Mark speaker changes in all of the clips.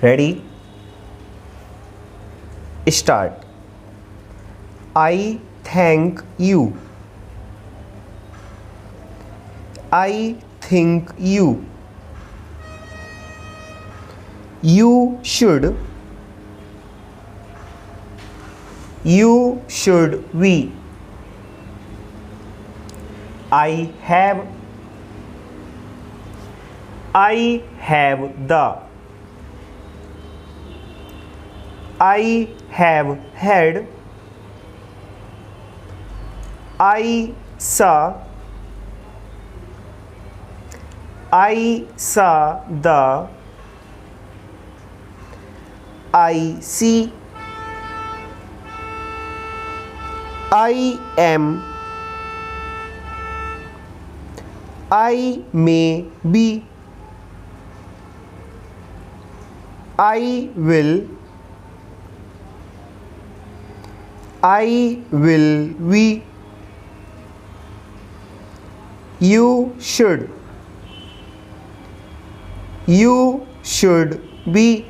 Speaker 1: Ready? Start. I thank you. I think you. You should. You should we. I have. I have the. I have had. I saw. I saw the. I see. I am. I may be. I will. I will we. You should. You should be.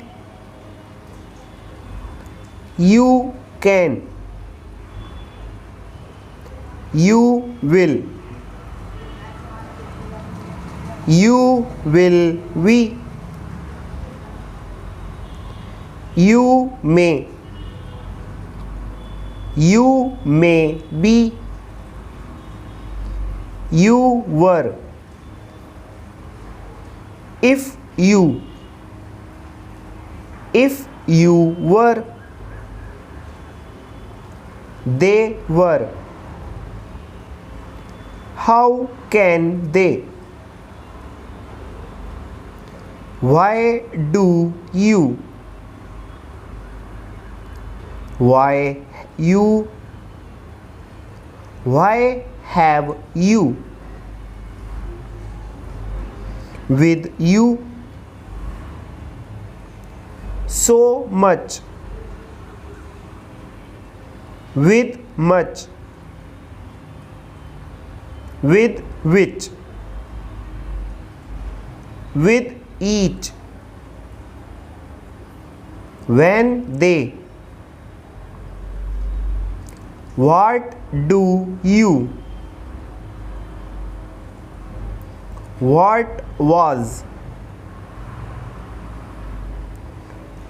Speaker 1: You can. You will. You will we. You may. You may be. You were. If you. If you were. They were. How can they? Why do you? Why you? Why have you? With you. So much. With much. With which. With each. When they. What do you? What was?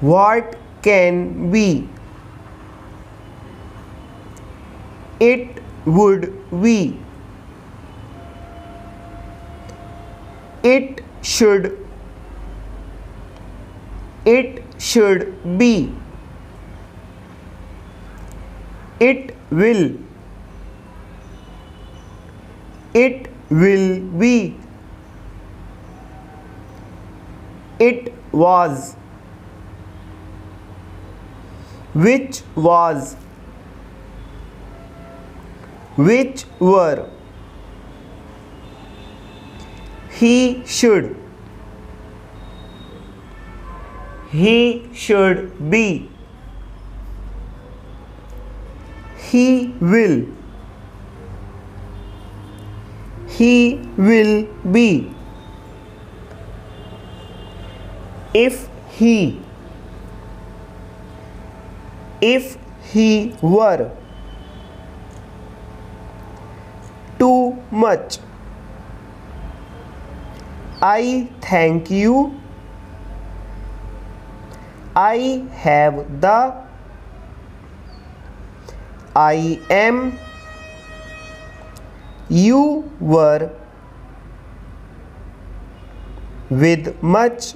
Speaker 1: What can be? It would be. It should. It should be. It will. It will be. It was. Which was. Which were. He should. He should be. He will. He will be. If he. If he were. Too much. I thank you. I have the. I am. You were. With much.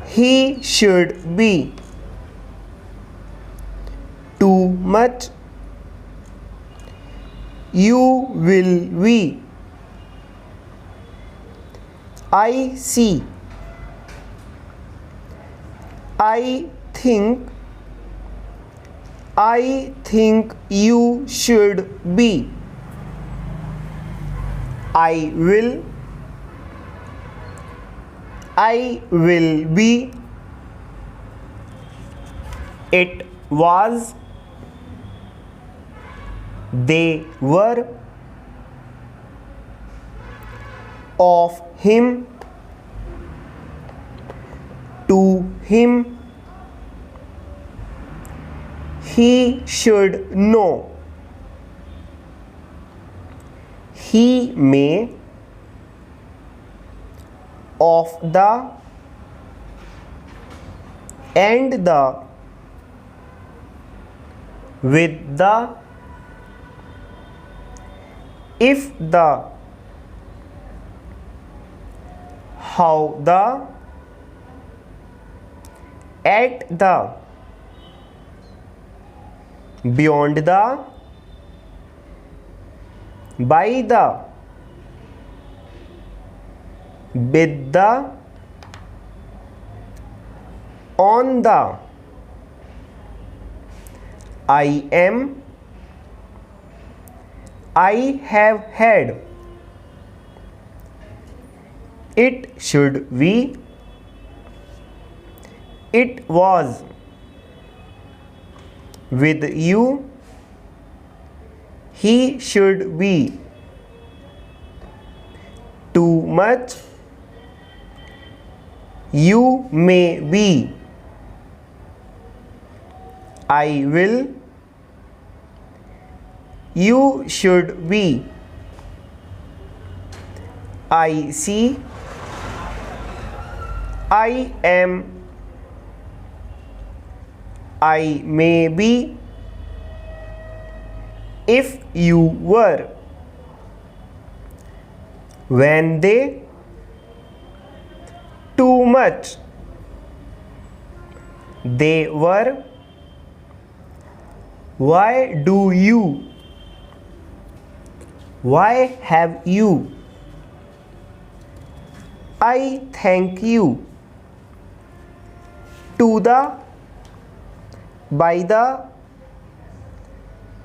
Speaker 1: He should be. Too much. You will be. I see. I think. I think you should be. I will. I will be. It was. They were. Of him. to him, he should know, he may, of the, and the, with the, if the, how the, at the, beyond the, by the, with the, on the, I am, I have had, it should be, it was, with you, he should be, too much, you may be, I will, you should be, I see, I am, I may be, if you were, when they, too much, they were, why do you, why have you, I thank you, to the, by the,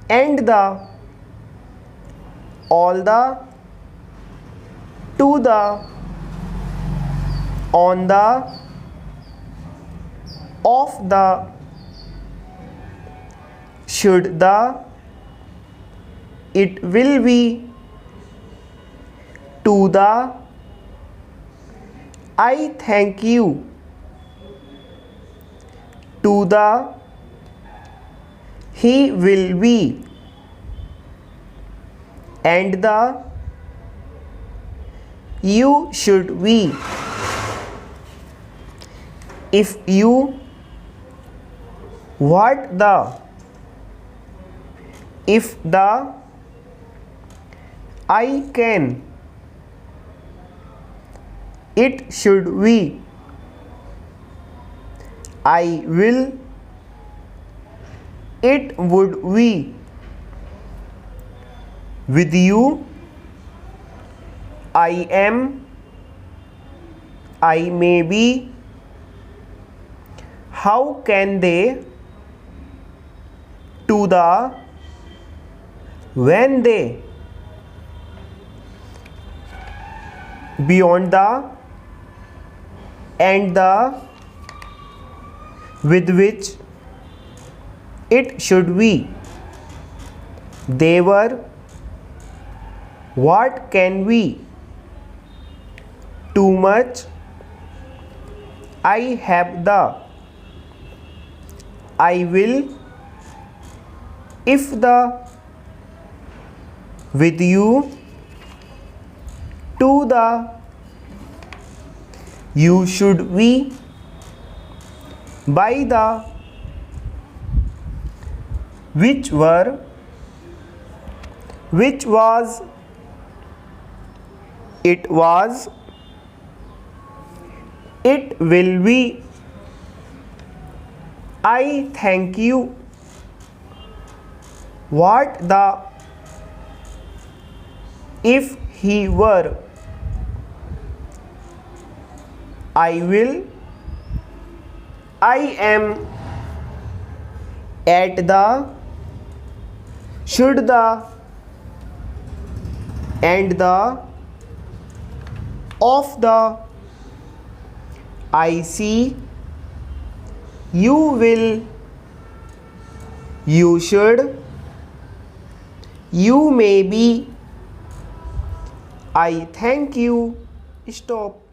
Speaker 1: and the, all the, to the, on the, of the, should the, it will be, to the, I thank you, to the, he will be, and the, you should be, if you, what the, if the, I can, it should be, I will, it would be, with you, I am, I may be, how can they, to the, when they, beyond the, and the, with which, it should be, they were, what can we, too much, I have the, I will, if the, with you, to the, you should be, by the, which were, which was, it was, it will be, I thank you, what the, if he were, I will, I am, at the, should the, and the, of the, I see, you will, you should, you may be, I thank you. Stop.